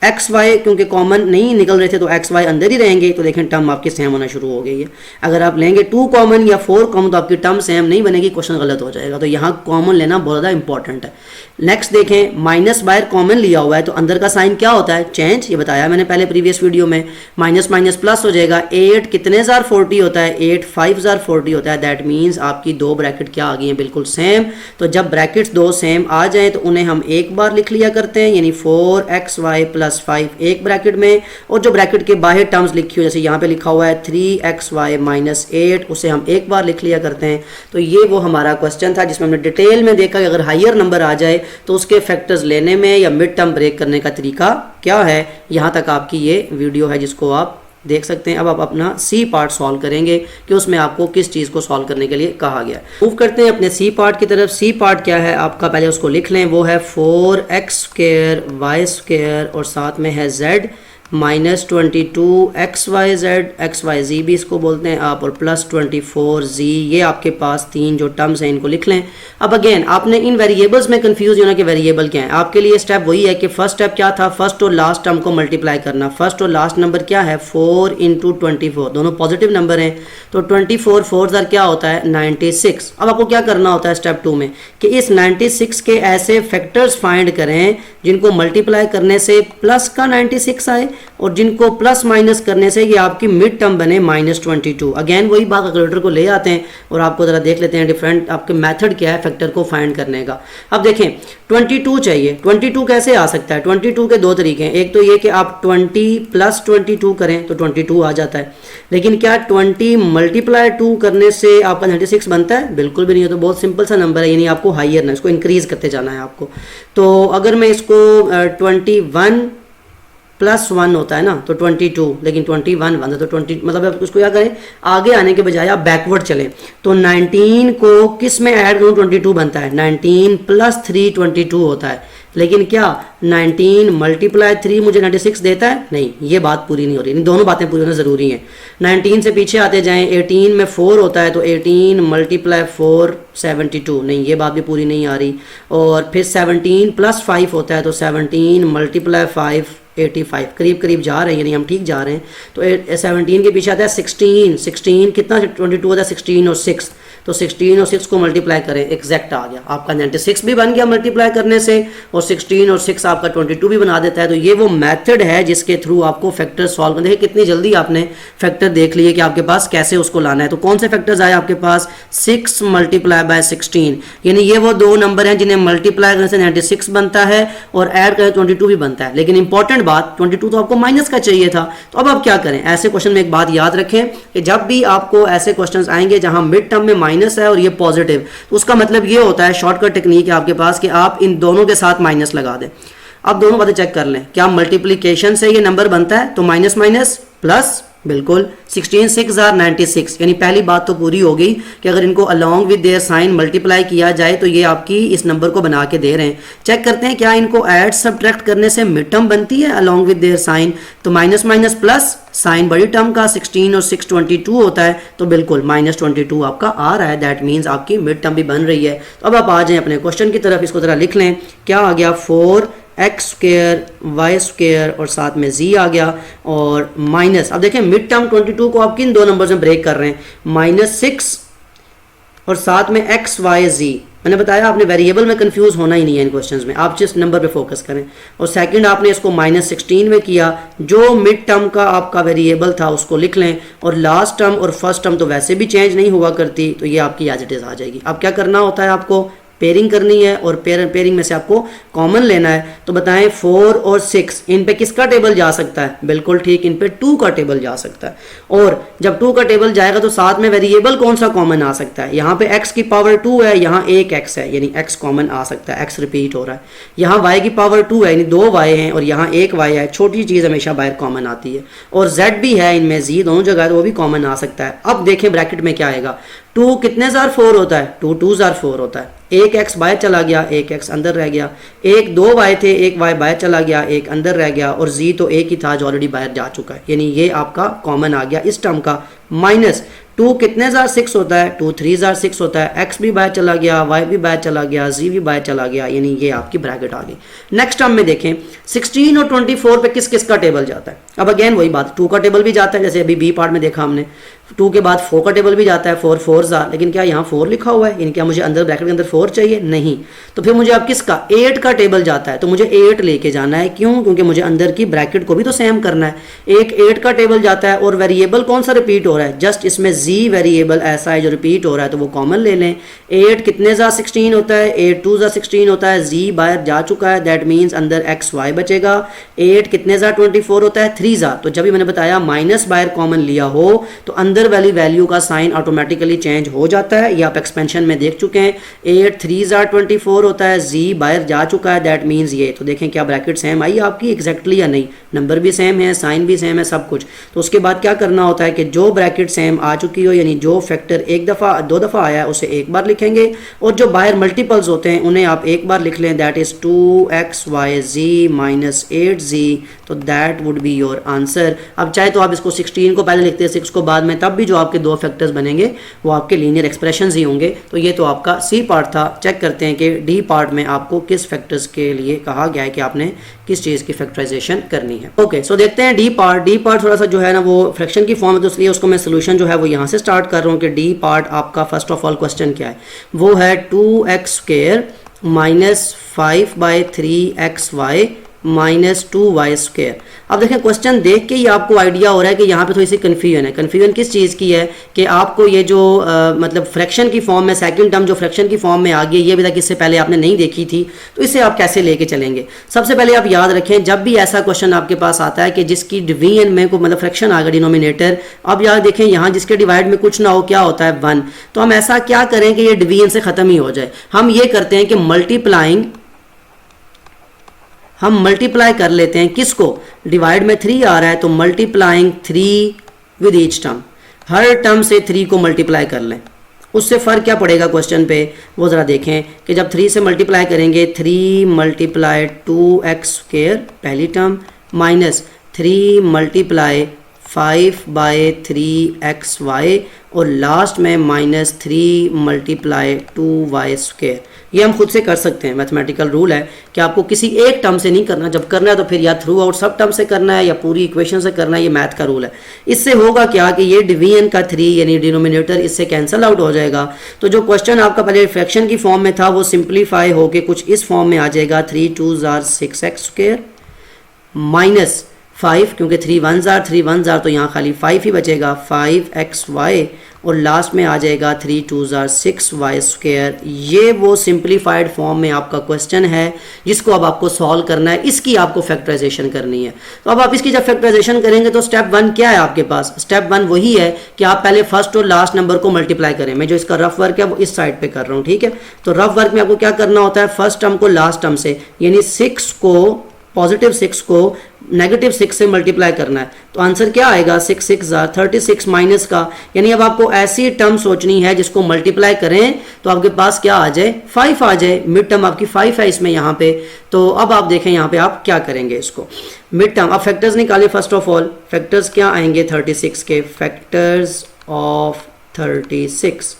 एक्स वाई क्योंकि कॉमन नहीं निकल रहे थे तो एक्स वाई अंदर ही रहेंगे, तो देखें टर्म आपकी सेम होना शुरू हो गई है। अगर आप लेंगे 2 कॉमन या 4 कॉमन तो आपकी टर्म सेम नहीं बनेगी, क्वेश्चन गलत हो जाएगा। तो यहाँ कॉमन लेना बहुत ज़्यादा इंपॉर्टेंट है। नेक्स्ट देखें, माइनस बाहर कॉमन लिया हुआ है तो अंदर का साइन क्या होता है, चेंज, ये बताया मैंने पहले प्रीवियस वीडियो में। माइनस माइनस प्लस हो जाएगा। 8 कितने जार 40 होता है, 8 5 जार 40 होता है। दैट मीन्स आपकी दो ब्रैकेट क्या आ गई हैं, बिल्कुल सेम। तो जब ब्रैकेट्स दो सेम आ जाएं तो उन्हें हम एक बार लिख लिया करते हैं, यानी 4xy + 5 एक ब्रैकेट में, और जो ब्रैकेट के बाहर टर्म्स लिखी हो जैसे यहाँ पे लिखा हुआ है 3xy - 8 उसे हम एक बार लिख लिया करते हैं। तो ये वो हमारा क्वेश्चन था जिसमें हमने डिटेल में देखा कि अगर हायर नंबर आ जाए तो उसके फैक्टर्स लेने में या मिड टर्म ब्रेक करने का तरीका क्या है। यहाँ तक आपकी ये वीडियो है जिसको आप देख सकते हैं। अब आप अपना सी पार्ट सॉल्व करेंगे कि उसमें आपको किस चीज़ को सॉल्व करने के लिए कहा गया है। मूव करते हैं अपने सी पार्ट की तरफ। सी पार्ट क्या है आपका, पहले उसको लिख लें, वो है 4x² y² और साथ में है z -22 xyz भी इसको बोलते हैं आप, और +24z। ये आपके पास तीन जो टर्म्स हैं इनको लिख लें। अब अगेन आपने इन वेरिएबल्स में कंफ्यूज होना कि वेरिएबल क्या है। आपके लिए स्टेप वही है कि फर्स्ट स्टेप क्या था, फर्स्ट और लास्ट टर्म को मल्टीप्लाई करना। फर्स्ट और लास्ट नंबर क्या है, 4 × 24, दोनों पॉजिटिव नंबर हैं। तो 24 4 क्या होता है 96। अब आपको क्या करना होता है स्टेप 2 में कि इस 96 के ऐसे फैक्टर्स फाइंड करें जिनको मल्टीप्लाई करने से प्लस का 96 आए और जिनको प्लस माइनस करने से ये आपकी मिड टर्म बने -22। अगेन वही बात कैलकुलेटर को ले आते हैं और आपको ज़रा देख लेते हैं डिफरेंट आपके मेथड क्या है फैक्टर को फाइंड करने का। अब देखें 22 चाहिए। 22 कैसे आ सकता है, 22 के दो तरीके हैं। एक तो ये कि आप 20 + 22 करें तो 22 आ जाता है, लेकिन क्या 20 × 2 करने से आपका 96 बनता है, बिल्कुल भी नहीं है। तो बहुत सिंपल सा नंबर है, यानी आपको हाइयर ना इसको इंक्रीज करते जाना है आपको। तो अगर मैं इसको 21 + 1 होता है ना तो 22, लेकिन 21 बनता है तो 20 मतलब आप उसको क्या करें, आगे आने के बजाय आप बैकवर्ड चलें। तो 19 को किस में ऐड करूँ, 22 बनता है। 19 + 3 22 होता है, लेकिन क्या 19 × 3 मुझे 96 देता है, नहीं, ये बात पूरी नहीं हो रही। दोनों बातें पूरी होना ज़रूरी हैं। 19 से पीछे आते जाएं, 18 में 4 होता है तो 18 × 4 72, नहीं, ये बात भी पूरी नहीं आ रही। और फिर 17 + 5 होता है तो 17 × 5 85, करीब करीब जा रहे हैं, यानी हम ठीक जा रहे हैं। तो 17 के पीछे आता है 16 कितना 22 होता है 16 और 6, तो 16 और 6 को मल्टीप्लाई करें, एग्जैक्ट आ गया आपका 96 भी बन गया मल्टीप्लाई करने से, और 16 और 6 आपका 22 भी बना देता है। तो ये वो मेथड है जिसके थ्रू आपको फैक्टर सॉल्व करना। देखिए कितनी जल्दी आपने फैक्टर देख लिए कि आपके पास कैसे उसको लाना है। तो कौन से फैक्टर्स आए आपके पास, 6 × 16, यानी ये वो दो नंबर हैं जिन्हें मल्टीप्लाई करने से 96 बनता है और ऐड करें 22 भी बनता है। लेकिन इंपॉर्टेंट बात, 22 तो आपको माइनस का चाहिए था। तो अब आप क्या करें, ऐसे क्वेश्चन में एक बात याद रखें कि जब भी आपको ऐसे क्वेश्चंस आएंगे जहां मिड टर्म में माइनस है और ये पॉजिटिव, तो उसका मतलब ये होता है, शॉर्टकट टेक्निक है आपके पास कि आप इन दोनों के साथ माइनस लगा दें। अब दोनों बातें चेक कर लें, क्या मल्टीप्लिकेशन से ये नंबर बनता है, तो माइनस माइनस प्लस, बिल्कुल 16 6 96, यानी पहली बात तो पूरी हो गई कि अगर इनको along with their sign multiply किया जाए तो ये आपकी इस नंबर को बना के दे रहे हैं। चेक करते हैं क्या इनको ऐड सब्ट्रैक्ट करने से मिड टर्म बनती है अलॉन्ग विद देयर साइन, तो माइनस माइनस प्लस, साइन बड़ी टर्म का 16 और 6 22 होता है, तो बिल्कुल -22 आपका आ रहा है। दैट मीन्स आपकी मिड टर्म भी बन रही है। तो अब आप आ जाएं अपने क्वेश्चन की तरफ, इसको जरा लिख लें। क्या आ गया, 4x² y² और साथ में z आ गया और माइनस, अब देखें मिड टर्म 22 को आप किन दो नंबर में ब्रेक कर रहे हैं, -6 और साथ में x y z। मैंने बताया आपने वेरिएबल में कंफ्यूज होना ही नहीं है इन क्वेश्चंस में, आप जिस नंबर पे फोकस करें। और सेकंड आपने इसको -16 में किया, जो मिड टर्म का आपका वेरिएबल था उसको लिख लें, और लास्ट टर्म और फर्स्ट टर्म तो वैसे भी चेंज नहीं हुआ करती, तो ये आपकी एज इट इज आ जाएगी। अब क्या करना होता है आपको, पेयरिंग करनी है और पेयरिंग में से आपको कॉमन लेना है। तो बताएं 4 और 6 इन पे किसका टेबल जा सकता है? बिल्कुल ठीक, इन पे 2 का टेबल जा सकता है। और जब 2 का टेबल जाएगा तो साथ में वेरिएबल कौन सा कॉमन आ सकता है? यहाँ पे x की पावर 2 है, यहाँ एक x है, यानी x कॉमन आ सकता है, x रिपीट हो रहा है। यहाँ y की पावर 2 है, यानी 2 y हैं और यहाँ एक y है, छोटी चीज़ हमेशा बाहर कॉमन आती है। और z भी है इनमें, z दोनों जगह है तो वो भी कॉमन आ सकता है। अब देखें ब्रैकेट में क्या आएगा, 2 कितने जार 4 होता है? 2 2 जार 4 होता है। एक x बाहर चला गया, एक x अंदर रह गया। एक 2 y थे, एक y बाहर चला गया, एक अंदर रह गया। और z तो एक ही था जो ऑलरेडी बाहर जा चुका है, यानी ये आपका कॉमन आ गया इस टर्म का। माइनस 2 कितने जार 6 होता है? 2 3 जार 6 होता है। x भी बाहर चला गया, y भी बाहर चला गया, z भी बाहर चला गया, यानी ये आपकी ब्रैकेट आ गई। नेक्स्ट टर्म में देखें 16 और 24 पे किस किस का टेबल जाता है? अब अगेन वही बात, 2 का टेबल भी जाता है, जैसे अभी बी पार्ट में देखा हमने। 2 के बाद 4 का टेबल भी जाता है, 4 4 जार। लेकिन क्या यहाँ 4 लिखा हुआ है? यानी क्या मुझे अंदर ब्रैकेट के अंदर 4 चाहिए? नहीं। तो फिर मुझे अब किसका 8 का टेबल जाता है, तो मुझे 8 लेके जाना है। क्यों? क्योंकि मुझे अंदर की ब्रैकेट को भी तो सेम करना है। एक 8 का टेबल जाता है और वेरिएबल कौन सा रिपीट हो रहा है? जस्ट इसमें z वेरिएबल ऐसा है जो रिपीट हो रहा है, तो वो कॉमन ले लें। 8 कितने जार 16 होता है? 8 2 जार 16 होता है। z बाहर जा चुका है, दैट मीन्स अंदर x y बचेगा। 8 कितने जार 24 होता है? 3 जार। तो जब भी मैंने बताया माइनस बाहर कॉमन लिया हो तो अंदर वाली वैल्यू का साइन ऑटोमेटिकली चेंज हो जाता है। ये आप एक्सपेंशन में देख चुके हैं। 8 3 जार 24 होता है, z बाहर जा चुका है, दैट मीन्स ये। तो देखें क्या ब्रैकेट सेम आई आपकी एग्जैक्टली या नहीं? नंबर भी सेम है, साइन भी सेम है, सब कुछ। तो उसके बाद क्या करना होता है कि जो ब्रैकेट सेम आ चुकी हो, यानी जो फैक्टर एक दफ़ा 2 दफ़ा आया है उसे एक बार लिखेंगे, और जो बाहर मल्टीपल्स होते हैं उन्हें आप एक बार लिख लें, that is 2xyz minus 8z। तो that would be your answer. अब चाहे तो आप इसको 16 को पहले लिखते हैं, 6 को बाद में, तब भी जो आपके 2 फैक्टर्स बनेंगे वो आपके लीनियर एक्सप्रेशंस ही होंगे। तो ये तो आपका सी पार्ट था। चेक करते हैं कि डी पार्ट में आपको किस फैक्टर्स के लिए कहा गया है कि आपने किस चीज़ की फैक्टराइजेशन करनी है। ओके, सो देखते हैं डी पार्ट। डी पार्ट थोड़ा सा जो है ना वो फ्रैक्शन की फॉर्म है, तो इसलिए उसको मैं सोल्यूशन जो है वो यहाँ से स्टार्ट कर रहा हूँ कि डी पार्ट आपका फर्स्ट ऑफ ऑल क्वेश्चन क्या है? वो है 2x² minus 5/3xy minus 2y²। अब देखें क्वेश्चन देख के ही आपको आइडिया हो रहा है कि यहाँ पे थोड़ी सी कन्फ्यूजन है। कन्फ्यूजन किस चीज़ की है कि आपको ये जो मतलब फ्रैक्शन की फॉर्म में सेकंड टर्म जो फ्रैक्शन की फॉर्म में आ गई, ये अभी तक इससे पहले आपने नहीं देखी थी, तो इसे आप कैसे लेके चलेंगे? सबसे पहले आप याद रखें, जब भी ऐसा क्वेश्चन आपके पास आता है कि जिसकी डिवीजन में को मतलब फ्रैक्शन आ गया डिनोमिनेटर, अब याद देखें यहाँ जिसके डिवाइड में कुछ ना हो, क्या होता है? 1। तो हम ऐसा क्या करें कि ये डिवीजन से ख़त्म ही हो जाए? हम ये करते हैं कि मल्टीप्लाई कर लेते हैं। किसको? डिवाइड में 3 आ रहा है तो multiplying 3 with each term, her term से 3 को मल्टीप्लाई कर लें। उससे फ़र्क क्या पड़ेगा क्वेश्चन पे, वो ज़रा देखें कि जब 3 से मल्टीप्लाई करेंगे, 3 मल्टीप्लाई 2x² पहली टर्म माइनस 3 मल्टीप्लाई 5/3xy और लास्ट में माइनस 3 मल्टीप्लाई 2y²। ये हम खुद से कर सकते हैं, मैथमेटिकल रूल है कि आपको किसी एक टर्म से नहीं करना। जब करना है तो फिर या थ्रू आउट सब टर्म से करना है या पूरी इक्वेशन से करना है, ये मैथ का रूल है। इससे होगा क्या कि ये डिवीजन का 3 यानी डिनोमिनेटर इससे कैंसिल आउट हो जाएगा। तो जो क्वेश्चन आपका पहले फ्रैक्शन की फॉर्म में था वो सिंप्लीफाई होकर कुछ इस फॉर्म में आ जाएगा, 3 2 जार 6x² माइनस 5, क्योंकि 3 1 जार तो यहाँ खाली 5 ही बचेगा, 5xy और लास्ट में आ जाएगा 3 2 जार 6y²। ये वो सिंप्लीफाइड फॉर्म में आपका क्वेश्चन है जिसको अब आपको सॉल्व करना है, इसकी आपको फैक्टराइजेशन करनी है। तो अब आप इसकी जब फैक्टराइजेशन करेंगे तो स्टेप 1 क्या है आपके पास? स्टेप 1 वही है कि आप पहले फर्स्ट और लास्ट नंबर को मल्टीप्लाई करें। मैं जो इसका रफ वर्क है वो इस साइड पे कर रहा हूँ, ठीक है? तो रफ वर्क में आपको क्या करना होता है, फर्स्ट टर्म को लास्ट टर्म से, यानी 6 को पॉजिटिव 6 को नेगेटिव 6 से मल्टीप्लाई करना है। तो आंसर क्या आएगा? 6 6 जार 36 माइनस का, यानी अब आपको ऐसी टर्म सोचनी है जिसको मल्टीप्लाई करें तो आपके पास क्या आ जाए? 5 आ जाए। मिड टर्म आपकी 5 है इसमें यहाँ पे। तो अब आप देखें यहाँ पे आप क्या करेंगे इसको मिड टर्म। अब फैक्टर्स निकालें। फर्स्ट ऑफ ऑल फैक्टर्स क्या आएंगे 36 के? फैक्टर्स ऑफ 36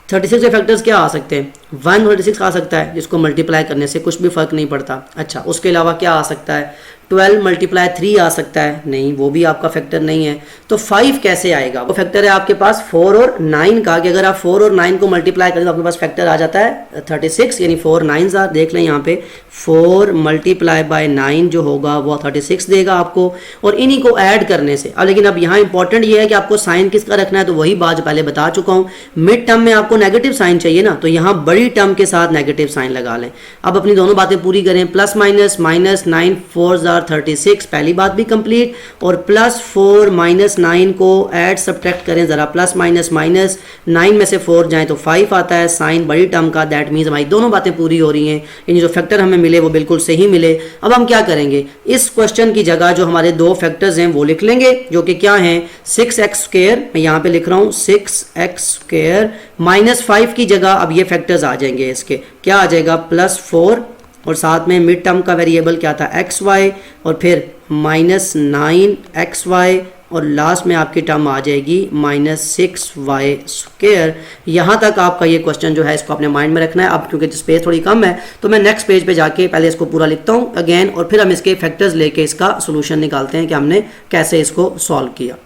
के फैक्टर्स क्या आ सकते हैं? 136 आ सकता है जिसको मल्टीप्लाई करने से कुछ भी फर्क नहीं पड़ता। अच्छा, उसके अलावा क्या आ सकता है? 12 मल्टीप्लाई 3 आ सकता है, नहीं वो भी आपका फैक्टर नहीं है। तो 5 कैसे आएगा? वो फैक्टर है आपके पास 4 और 9 का, कि अगर आप 4 और 9 को मल्टीप्लाई करें तो आपके पास फैक्टर आ जाता है 36, यानी 4 9 जार। देख लें यहाँ पे 4 मल्टीप्लाई बाय 9 जो होगा वो 36 देगा आपको, और इन्हीं को ऐड करने से। अब लेकिन अब यहाँ इंपॉर्टेंट ये है कि आपको साइन किसका रखना है, तो वही बात पहले बता चुका हूँ। मिड टर्म में आपको नेगेटिव साइन चाहिए ना, तो यहाँ बड़ी बड़ी टर्म के साथ नेगेटिव साइन लगा लें। अब अपनी दोनों बातें पूरी करें, प्लस माइनस, माइनस 9 4 36, पहली बात भी कंप्लीट, और प्लस 4 माइनस 9 को ऐड सब्ट्रैक्ट करें ज़रा, प्लस माइनस माइनस 9 में से 4 जाएँ तो 5 आता है साइन बड़ी टर्म का, दैट मीन्स हमारी दोनों बातें पूरी हो रही हैं, यानी जो फैक्टर हमें मिले वो बिल्कुल सही मिले। अब हम क्या करेंगे, इस क्वेश्चन की जगह जो हमारे दो फैक्टर्स हैं वो लिख लेंगे, जो कि क्या हैं 6x², मैं यहाँ पे लिख रहा हूँ 6x² माइनस 5 की जगह अब ये फैक्टर्स आ जाएंगे, इसके क्या आ जाएगा +4 और साथ में मिड टर्म का वेरिएबल क्या था xy, और फिर -9xy और लास्ट में आपकी टर्म आ जाएगी -6y²। यहाँ तक आपका ये क्वेश्चन जो है इसको अपने माइंड में रखना है। अब क्योंकि स्पेस थोड़ी कम है तो मैं नेक्स्ट पेज पे जाके पहले इसको पूरा लिखता हूँ अगेन, और फिर हम इसके फैक्टर्स लेके इसका सोल्यूशन निकालते हैं कि हमने कैसे इसको सॉल्व किया।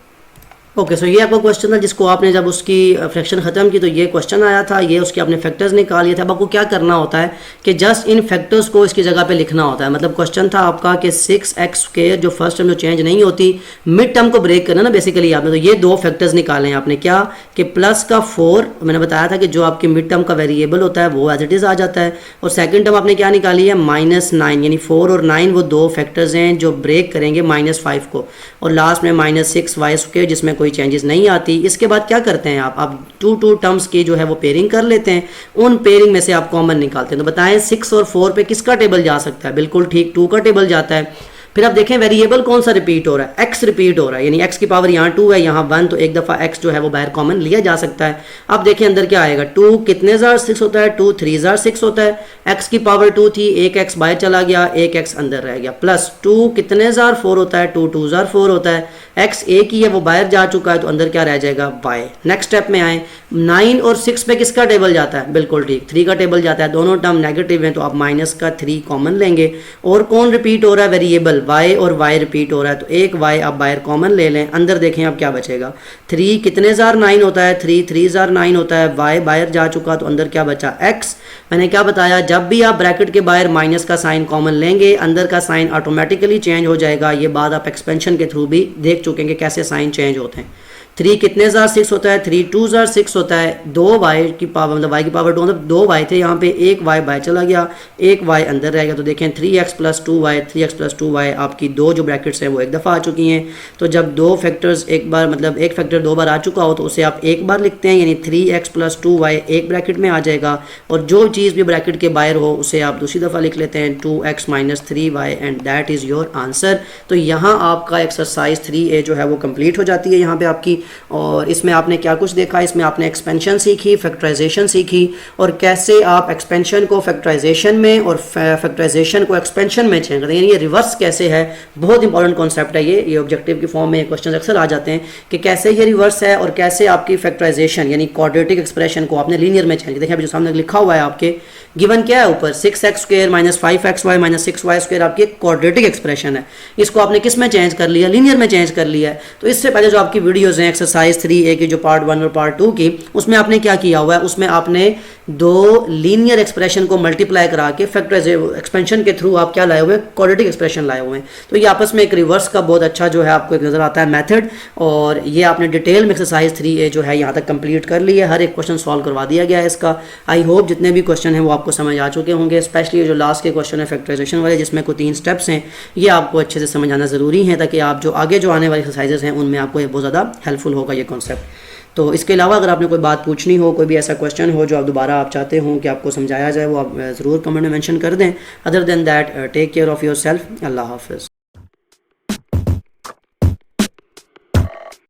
ओके, सो ये आपका क्वेश्चन था जिसको आपने जब उसकी फ्रैक्शन ख़त्म की तो ये क्वेश्चन आया था, ये उसके आपने फैक्टर्स निकाल लिए थे। अब आपको क्या करना होता है कि जस्ट इन फैक्टर्स को इसकी जगह पे लिखना होता है। मतलब क्वेश्चन था आपका कि 6x² जो फर्स्ट टर्म जो चेंज नहीं होती, मिड टर्म को ब्रेक करना ना बेसिकली आपने, तो ये दो फैक्टर्स निकाले हैं आपने, क्या कि प्लस का 4, मैंने बताया था कि जो आपकी मिड टर्म का वेरिएबल होता है वो एज इट इज़ आ जाता है, और सेकेंड टर्म आपने क्या निकाली है -9, यानी 4 और 9 वो दो फैक्टर्स हैं जो ब्रेक करेंगे -5 को, और लास्ट में -6y² जिसमें कोई चेंजेस नहीं आती। इसके बाद क्या करते हैं आप, अब 2 टर्म्स की जो है वो पेयरिंग कर लेते हैं, उन पेयरिंग में से आप कॉमन निकालते हैं। तो बताएं 6 और 4 पे किसका टेबल जा सकता है, बिल्कुल ठीक 2 का टेबल जाता है। फिर आप देखें वेरिएबल कौन सा रिपीट हो रहा है, x रिपीट हो रहा है, यानी x की पावर यहाँ 2 है यहाँ 1, तो एक दफ़ा x जो है वो बाहर कॉमन लिया जा सकता है। अब देखें अंदर क्या आएगा, 2 कितने जार 6 होता है, 2 3 जार 6 होता है, x की पावर 2 थी, एक x बाहर चला गया, एक x अंदर रह गया, प्लस 2 कितने जार 4 होता है, 2 2 जार 4 होता है, x एक ही है वो बाहर जा चुका है तो अंदर क्या रह जाएगा y। नेक्स्ट स्टेप में आए, 9 और 6 पे किसका टेबल जाता है, बिल्कुल ठीक 3 का टेबल जाता है, दोनों टर्म नेगेटिव हैं तो आप -3 कॉमन लेंगे। और कौन रिपीट हो रहा है, वेरिएबल y, और y रिपीट हो रहा है तो एक y आप बाहर कॉमन ले लें, अंदर देखें अब क्या बचेगा, 3 कितने जार 9 होता है, 3 3 जार 9 होता है, y बाहर जा चुका तो अंदर क्या बचा x। मैंने क्या बताया, जब भी आप ब्रैकेट के बाहर माइनस का साइन कॉमन लेंगे अंदर का साइन ऑटोमेटिकली चेंज हो जाएगा। ये बात आप एक्सपेंशन के थ्रू भी देख चुके हैं कि कैसे साइन चेंज होते हैं। 3 कितने जार 6 होता है, 3 2 जार 6 होता है, 2y की पावर मतलब y की पावर 2 मतलब 2y थे, यहाँ पे एक y बाहर चला गया, एक y अंदर रहेगा, तो देखें 3x + 2y 3x + 2y आपकी दो जो ब्रैकेट्स हैं वो एक दफ़ा आ चुकी हैं। तो जब दो फैक्टर्स एक बार मतलब एक फैक्टर 2 बार आ चुका हो तो उसे आप एक बार लिखते हैं, यानी 3x + 2y एक ब्रैकेट में आ जाएगा, और जो चीज़ भी ब्रैकेट के बाहर हो उसे आप दूसरी दफ़ा लिख लेते हैं 2x - 3y and that is your answer. तो यहाँ आपका एक्सरसाइज 3A जो है वो कंप्लीट हो जाती है यहाँ पे आपकी। और इसमें आपने क्या कुछ देखा, इसमें आपने एक्सपेंशन सीखी, फैक्टराइजेशन सीखी, और कैसे आप एक्सपेंशन को फैक्टराइजेशन में और फैक्टराइजेशन को एक्सपेंशन में चेंज करते हैं, यानी ये रिवर्स कैसे है, बहुत इंपॉर्टेंट कॉन्सेप्ट है ये ऑब्जेक्टिव की फॉर्म में क्वेश्चन अक्सर आ जाते हैं कि कैसे ये रिवर्स है और कैसे आपकी फैक्टराइजेशन यानी क्वाड्रेटिक एक्सप्रेशन को आपने लीनियर में चेंज। देखिए अभी जो सामने लिखा हुआ है आपके गिवन क्या है ऊपर 6x² - 5xy - 6y² आपकी एक क्वाड्रेटिक एक्सप्रेशन है, इसको आपने किस में चेंज कर लिया, लीनियर में चेंज कर लिया है। तो इससे पहले जो आपकी वीडियोज़ हैं एक्सरसाइज 3A की जो पार्ट 1 और पार्ट 2 की, उसमें आपने क्या किया हुआ है, उसमें आपने दो लीनियर एक्सप्रेशन को मल्टीप्लाई करा के एक्सपेंशन के थ्रू आप क्या लाए हुए हैं, क्वाड्रेटिक एक्सप्रेशन लाए हुए हैं। तो ये आपस में एक रिवर्स का बहुत अच्छा जो है आपको एक नज़र आता है मेथड, और ये आपने डिटेल में एक्सरसाइज 3A जो है यहाँ तक कंप्लीट कर ली है, हर एक क्वेश्चन सॉल्व करवा दिया गया है इसका। आई होप जितने भी क्वेश्चन हैं वो आपको समझ आ चुके होंगे, स्पेशली जो लास्ट के क्वेश्चन है फैक्टराइजेशन वाले जिसमें कोई 3 स्टेप्स हैं, ये आपको अच्छे से समझ आना ज़रूरी है ताकि आप जो आगे जो आने वाले एक्सरसाइजेज हैं उनमें आपको ये बहुत ज़्यादा हेल्पफुल होगा ये कॉन्सेप्ट। तो इसके अलावा अगर आपने कोई बात पूछनी हो, कोई भी ऐसा क्वेश्चन हो जो आप दोबारा आप चाहते हो कि आपको समझाया जाए, वो आप ज़रूर कमेंट में मेंशन कर दें। Other than that take care of yourself. अल्लाह हाफ़िज़।